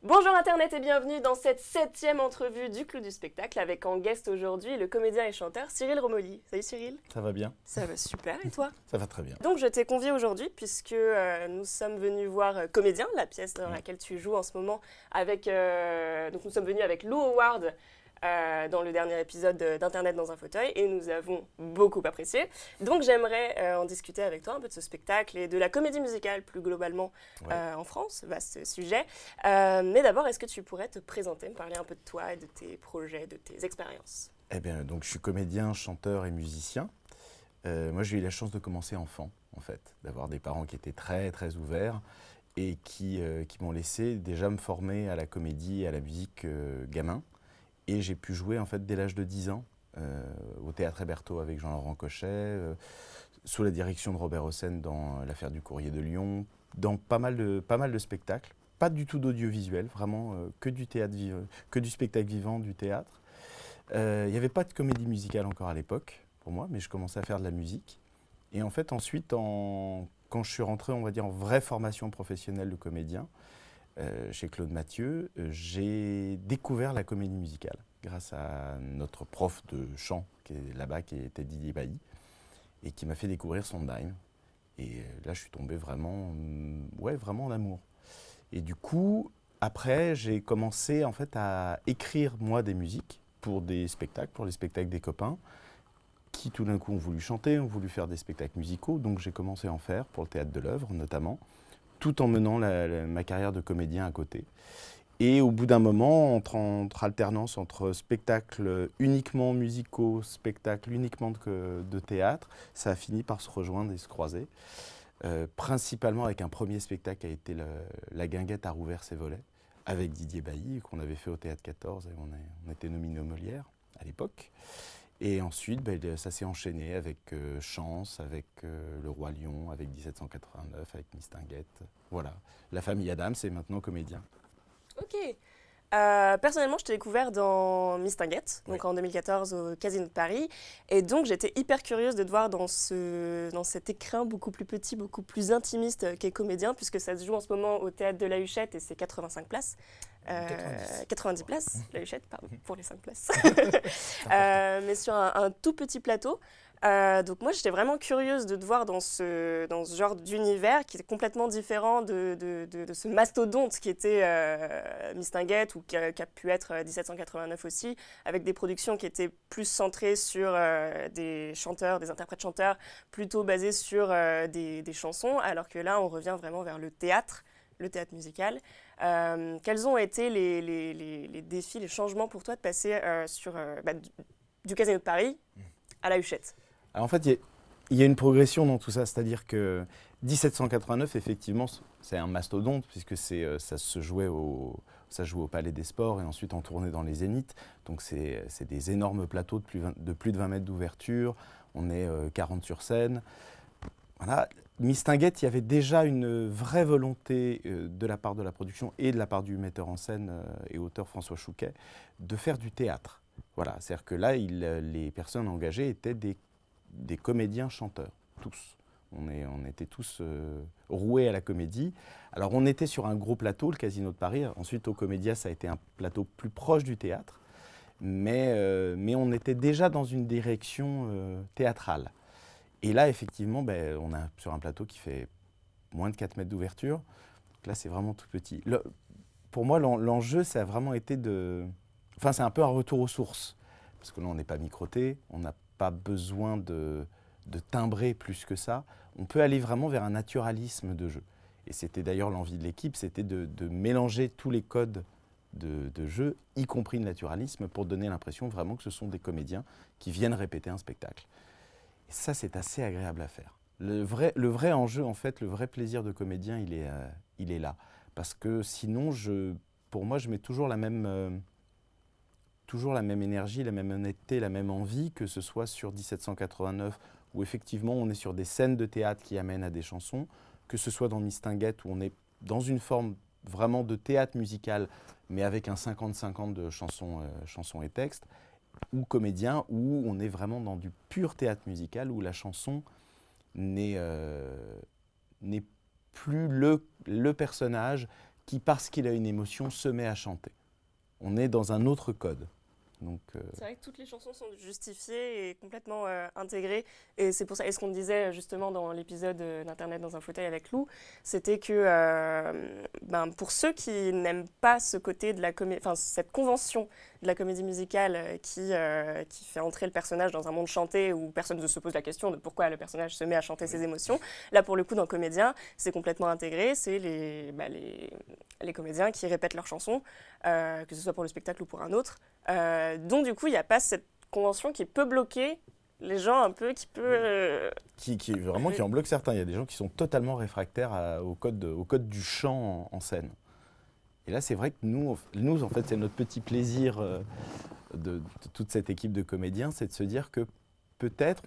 Bonjour Internet et bienvenue dans cette 7e entrevue du Clou du Spectacle avec en guest aujourd'hui le comédien et chanteur Cyril Romoli. Salut Cyril. Ça va bien? Ça va super et toi? Ça va très bien. Donc je t'ai convié aujourd'hui puisque nous sommes venus voir Comédien, la pièce dans laquelle tu joues en ce moment avec... donc nous sommes venus avec Lou Howard dans le dernier épisode d'Internet dans un fauteuil et nous avons beaucoup apprécié. Donc j'aimerais en discuter avec toi un peu de ce spectacle et de la comédie musicale plus globalement en France, vaste sujet. Mais d'abord, est-ce que tu pourrais te présenter, me parler un peu de toi et de tes projets, de tes expériences? Eh bien, donc je suis comédien, chanteur et musicien. Moi, j'ai eu la chance de commencer enfant, en fait, d'avoir des parents qui étaient très, très ouverts et qui m'ont laissé déjà me former à la comédie et à la musique gamin. Et j'ai pu jouer en fait dès l'âge de 10 ans au Théâtre Hébertot avec Jean-Laurent Cochet, sous la direction de Robert Hossein dans l'affaire du Courrier de Lyon, dans pas mal de spectacles, pas du tout d'audiovisuel, vraiment que du théâtre que du spectacle vivant, du théâtre. Il n'y avait pas de comédie musicale encore à l'époque pour moi, mais je commençais à faire de la musique. Et en fait ensuite, quand je suis rentré, on va dire, en vraie formation professionnelle de comédien, chez Claude Mathieu, j'ai découvert la comédie musicale grâce à notre prof de chant qui est là-bas, qui était Didier Bailly, et qui m'a fait découvrir Sondheim. Et là, je suis tombé vraiment, vraiment en amour. Et du coup, après, j'ai commencé en fait à écrire moi des musiques pour des spectacles, pour les spectacles des copains, qui tout d'un coup ont voulu chanter, ont voulu faire des spectacles musicaux. Donc j'ai commencé à en faire pour le Théâtre de l'Œuvre notamment, tout en menant ma carrière de comédien à côté. Et au bout d'un moment, entre alternance entre spectacles uniquement musicaux, spectacles uniquement de théâtre, ça a fini par se rejoindre et se croiser. Principalement avec un premier spectacle qui a été La Guinguette a rouvert ses volets, avec Didier Bailly, qu'on avait fait au Théâtre 14, et on était nominé au Molière à l'époque. Et ensuite, ça s'est enchaîné avec Chance, avec Le Roi Lion, avec 1789, avec Mistinguett. Voilà, la famille Adams est maintenant comédien. Ok. Personnellement, je t'ai découvert dans Mistinguett, donc en 2014 au Casino de Paris. Et donc, j'étais hyper curieuse de te voir dans cet écrin beaucoup plus petit, beaucoup plus intimiste qu'est Comédien, puisque ça se joue en ce moment au Théâtre de la Huchette et c'est 85 places. 90 places, la Huchette, pardon, pour les 5 places. Mais sur un tout petit plateau. Donc moi, j'étais vraiment curieuse de te voir dans ce genre d'univers qui est complètement différent de ce mastodonte qui était Mistinguett ou qui a pu être 1789 aussi, avec des productions qui étaient plus centrées sur des chanteurs, des interprètes chanteurs, plutôt basées sur des chansons, alors que là, on revient vraiment vers le théâtre musical. Quels ont été les défis, les changements pour toi de passer du Casino de Paris à la Huchette? Alors en fait, il y a une progression dans tout ça, c'est-à-dire que 1789, effectivement, c'est un mastodonte, puisque ça jouait au Palais des Sports et ensuite on tournait dans les Zéniths. Donc c'est des énormes plateaux de plus de 20 mètres d'ouverture, on est 40 sur scène. Voilà. Mistinguett, il y avait déjà une vraie volonté de la part de la production et de la part du metteur en scène et auteur François Chouquet de faire du théâtre. Voilà, c'est-à-dire que là, les personnes engagées étaient des comédiens chanteurs, tous. On était tous roués à la comédie. Alors on était sur un gros plateau, le Casino de Paris. Ensuite au Comédia, ça a été un plateau plus proche du théâtre. Mais on était déjà dans une direction théâtrale. Et là, effectivement, on est sur un plateau qui fait moins de 4 mètres d'ouverture. Donc là, c'est vraiment tout petit. Pour moi, l'enjeu, ça a vraiment été Enfin, c'est un peu un retour aux sources. Parce que là, on n'est pas microté, on n'a pas besoin de timbrer plus que ça. On peut aller vraiment vers un naturalisme de jeu. Et c'était d'ailleurs l'envie de l'équipe, c'était de mélanger tous les codes de jeu, y compris le naturalisme, pour donner l'impression vraiment que ce sont des comédiens qui viennent répéter un spectacle. Et ça, c'est assez agréable à faire. Le vrai enjeu, en fait, le vrai plaisir de comédien, il est là. Parce que sinon, pour moi, je mets toujours la même énergie, la même honnêteté, la même envie, que ce soit sur 1789, où effectivement, on est sur des scènes de théâtre qui amènent à des chansons, que ce soit dans Mistinguett, où on est dans une forme vraiment de théâtre musical, mais avec un 50-50 de chansons et textes, ou comédien, où on est vraiment dans du pur théâtre musical, où la chanson n'est plus le personnage qui, parce qu'il a une émotion, se met à chanter. On est dans un autre code. C'est vrai que toutes les chansons sont justifiées et complètement intégrées. Et c'est pour ça, et ce qu'on disait justement dans l'épisode d'Internet dans un fauteuil avec Lou, c'était que pour ceux qui n'aiment pas ce côté de la comédie, enfin cette convention de la comédie musicale qui fait entrer le personnage dans un monde chanté où personne ne se pose la question de pourquoi le personnage se met à chanter ses émotions, là pour le coup dans Comédien, c'est complètement intégré, c'est les comédiens qui répètent leurs chansons, que ce soit pour le spectacle ou pour un autre. Donc du coup, il n'y a pas cette convention qui peut bloquer les gens un peu, qui peut... Qui en bloque certains. Il y a des gens qui sont totalement réfractaires au code du chant en scène. Et là, c'est vrai que nous en fait, c'est notre petit plaisir de toute cette équipe de comédiens, c'est de se dire que peut-être,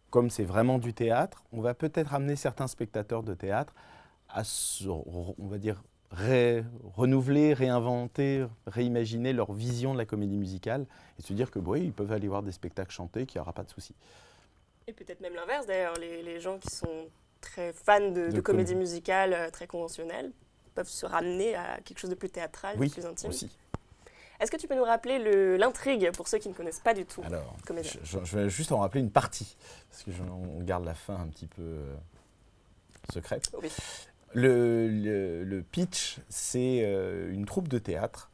comme c'est vraiment du théâtre, on va peut-être amener certains spectateurs de théâtre à, on va dire, renouveler, réinventer, réimaginer leur vision de la comédie musicale et se dire que oui, ils peuvent aller voir des spectacles chantés, qu'il n'y aura pas de souci. Et peut-être même l'inverse d'ailleurs, les gens qui sont très fans de comédie musicale très conventionnelle peuvent se ramener à quelque chose de plus théâtral, de plus intime. Aussi. Est-ce que tu peux nous rappeler l'intrigue pour ceux qui ne connaissent pas du tout Comédien? Je vais juste en rappeler une partie, parce qu'on garde la fin un petit peu secrète. Oui. Le pitch, c'est une troupe de théâtre,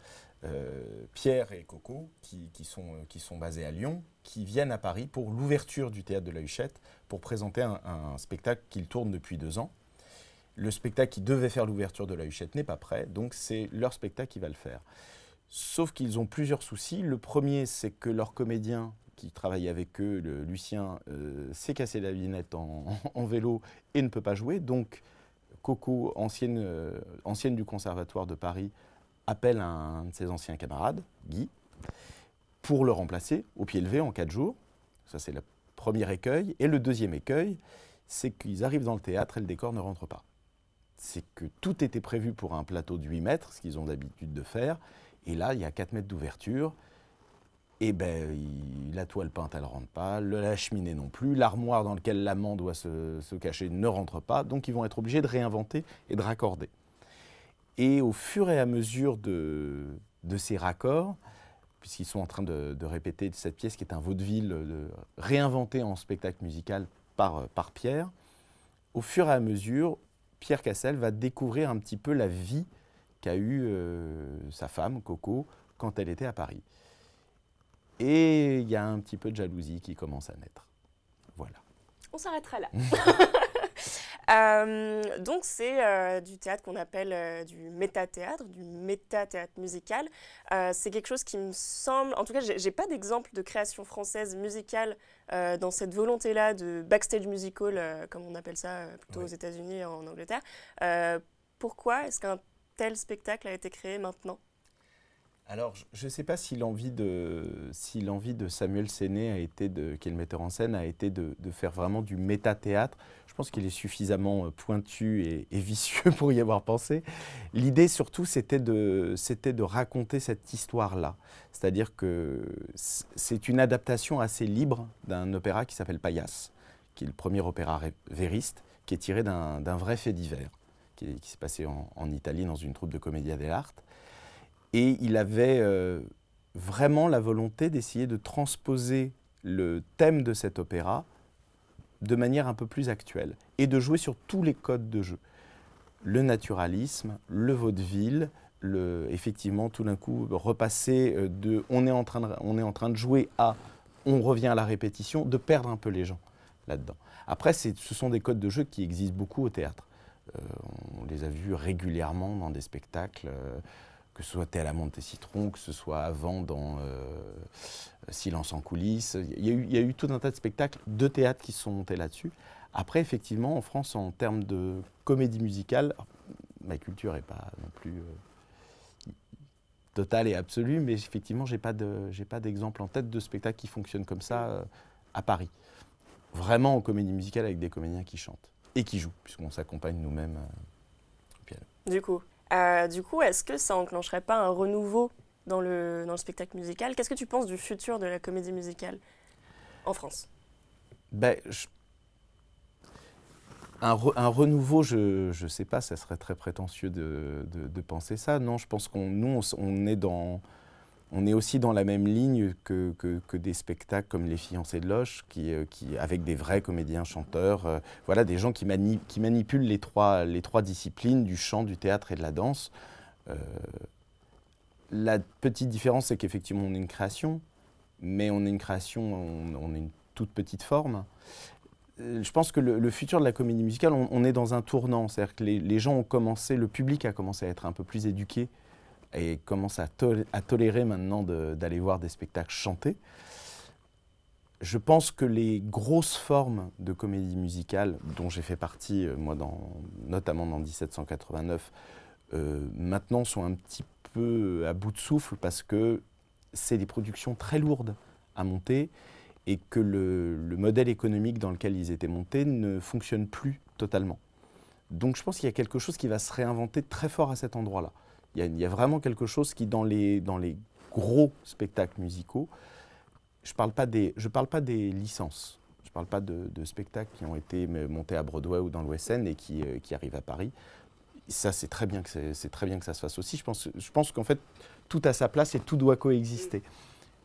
Pierre et Coco, qui sont basés à Lyon, qui viennent à Paris pour l'ouverture du théâtre de la Huchette, pour présenter un spectacle qu'ils tournent depuis 2 ans. Le spectacle qui devait faire l'ouverture de la Huchette n'est pas prêt, donc c'est leur spectacle qui va le faire. Sauf qu'ils ont plusieurs soucis. Le premier, c'est que leur comédien qui travaille avec eux, Lucien, s'est cassé la vinette en vélo et ne peut pas jouer. Donc Coco, ancienne du Conservatoire de Paris, appelle un de ses anciens camarades, Guy, pour le remplacer au pied levé en 4 jours. Ça, c'est le premier écueil. Et le deuxième écueil, c'est qu'ils arrivent dans le théâtre et le décor ne rentre pas. C'est que tout était prévu pour un plateau de 8 mètres, ce qu'ils ont l'habitude de faire. Et là, il y a 4 mètres d'ouverture. Et la toile peinte, elle ne rentre pas. La cheminée non plus. L'armoire dans laquelle l'amant doit se cacher ne rentre pas. Donc, ils vont être obligés de réinventer et de raccorder. Et au fur et à mesure de ces raccords, puisqu'ils sont en train de répéter cette pièce qui est un vaudeville réinventé en spectacle musical par Pierre, au fur et à mesure, Pierre Cassel va découvrir un petit peu la vie qu'a eue sa femme, Coco, quand elle était à Paris. Et il y a un petit peu de jalousie qui commence à naître. Voilà. On s'arrêtera là. Donc c'est du théâtre qu'on appelle du métathéâtre, du métathéâtre musical. C'est quelque chose qui me semble, en tout cas j'ai pas d'exemple de création française musicale dans cette volonté-là de backstage musical, comme on appelle ça plutôt aux États-Unis et en Angleterre. Pourquoi est-ce qu'un tel spectacle a été créé maintenant ? Alors, je ne sais pas si l'envie de Samuel Séné, qui est le metteur en scène, a été de faire vraiment du métathéâtre. Je pense qu'il est suffisamment pointu et vicieux pour y avoir pensé. L'idée, surtout, c'était de raconter cette histoire-là. C'est-à-dire que c'est une adaptation assez libre d'un opéra qui s'appelle Paillasse, qui est le premier opéra vériste, qui est tiré d'un vrai fait divers, qui s'est passé en Italie dans une troupe de commedia dell'arte. Et il avait vraiment la volonté d'essayer de transposer le thème de cet opéra de manière un peu plus actuelle et de jouer sur tous les codes de jeu. Le naturalisme, le vaudeville, effectivement tout d'un coup repasser de on est en train de jouer à on revient à la répétition, de perdre un peu les gens là-dedans. Après, ce sont des codes de jeu qui existent beaucoup au théâtre. On les a vus régulièrement dans des spectacles. Que ce soit Thé à la menthe et citron, que ce soit avant dans Silence en coulisses. Il y a eu tout un tas de spectacles de théâtre qui se sont montés là-dessus. Après, effectivement, en France, en termes de comédie musicale, ma culture n'est pas non plus totale et absolue, mais effectivement, j'ai pas d'exemple en tête de spectacle qui fonctionne comme ça à Paris. Vraiment en comédie musicale avec des comédiens qui chantent et qui jouent, puisqu'on s'accompagne nous-mêmes au piano. Du coup, est-ce que ça enclencherait pas un renouveau dans le spectacle musical ? Qu'est-ce que tu penses du futur de la comédie musicale en France ? Un renouveau, je ne sais pas, ça serait très prétentieux de penser ça. Non, je pense on est aussi dans la même ligne que des spectacles comme Les Fiancés de Loches, avec des vrais comédiens chanteurs, voilà, des gens qui manipulent les trois disciplines du chant, du théâtre et de la danse. La petite différence, c'est qu'effectivement, on est une création, mais on est une création, on est une toute petite forme. Je pense que le futur de la comédie musicale, on est dans un tournant. C'est-à-dire que les gens ont commencé, le public a commencé à être un peu plus éduqué et commence à tolérer maintenant d'aller voir des spectacles chantés. Je pense que les grosses formes de comédie musicale, dont j'ai fait partie, moi, notamment dans 1789, maintenant sont un petit peu à bout de souffle parce que c'est des productions très lourdes à monter et que le modèle économique dans lequel ils étaient montés ne fonctionne plus totalement. Donc je pense qu'il y a quelque chose qui va se réinventer très fort à cet endroit-là. Il y a vraiment quelque chose qui, dans les gros spectacles musicaux, je parle pas des licences, je ne parle pas de spectacles qui ont été montés à Broadway ou dans le West End et qui arrivent à Paris. Ça, c'est très bien que ça se fasse aussi. Je pense qu'en fait, tout a sa place et tout doit coexister.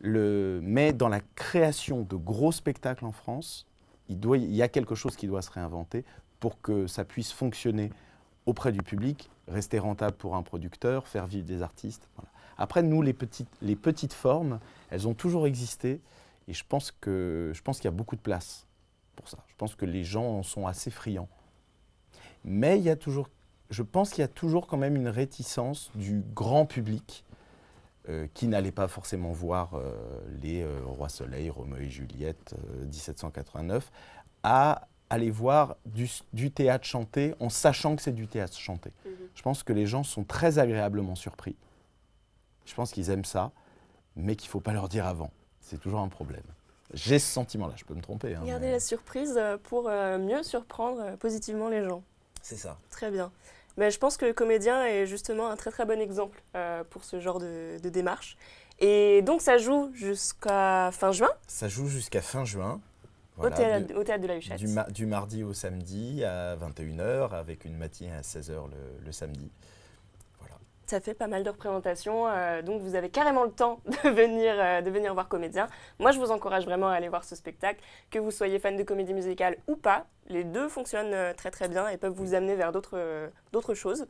Mais dans la création de gros spectacles en France, il y a quelque chose qui doit se réinventer pour que ça puisse fonctionner auprès du public, rester rentable pour un producteur, faire vivre des artistes. Voilà. Après, nous, les petites formes, elles ont toujours existé et je pense qu'il y a beaucoup de place pour ça. Je pense que les gens en sont assez friands. Mais je pense qu'il y a toujours quand même une réticence du grand public qui n'allait pas forcément voir les Roi Soleil, Roméo et Juliette 1789, à aller voir du théâtre chanté en sachant que c'est du théâtre chanté. Je pense que les gens sont très agréablement surpris. Je pense qu'ils aiment ça, mais qu'il ne faut pas leur dire avant. C'est toujours un problème. J'ai ce sentiment-là, je peux me tromper. Hein, Gardez la surprise pour mieux surprendre positivement les gens. C'est ça. Très bien. Mais je pense que le comédien est justement un très très bon exemple pour ce genre de démarche. Et donc ça joue jusqu'à fin juin. Ça joue jusqu'à fin juin. Voilà, au théâtre de la Huchette. Du mardi au samedi à 21h avec une matinée à 16h le samedi. Voilà. Ça fait pas mal de représentations, donc vous avez carrément le temps de venir voir Comédien. Moi, je vous encourage vraiment à aller voir ce spectacle, que vous soyez fan de comédie musicale ou pas. Les deux fonctionnent très très bien et peuvent vous amener vers d'autres choses.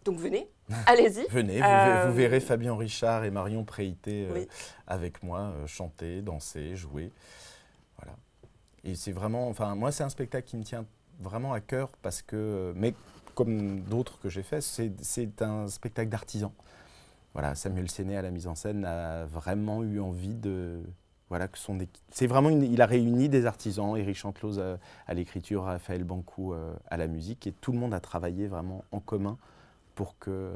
Donc venez, allez-y. Venez, vous verrez Fabien Richard et Marion Préité avec moi chanter, danser, jouer. Voilà. Et c'est vraiment, enfin moi c'est un spectacle qui me tient vraiment à cœur parce que, mais comme d'autres que j'ai fait, c'est un spectacle d'artisan. Voilà, Samuel Séné à la mise en scène a vraiment eu envie de, voilà, que c'est vraiment il a réuni des artisans, Éric Chanteloz à l'écriture, Raphaël Bancou à la musique, et tout le monde a travaillé vraiment en commun pour que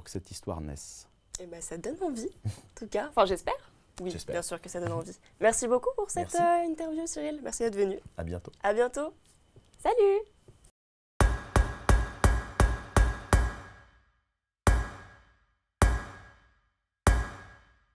cette histoire naisse. Et ben ça donne envie, en tout cas. Enfin, j'espère. Oui, bien sûr que ça donne envie. Merci beaucoup pour cette interview, Cyril. Merci d'être venu. À bientôt. À bientôt. Salut.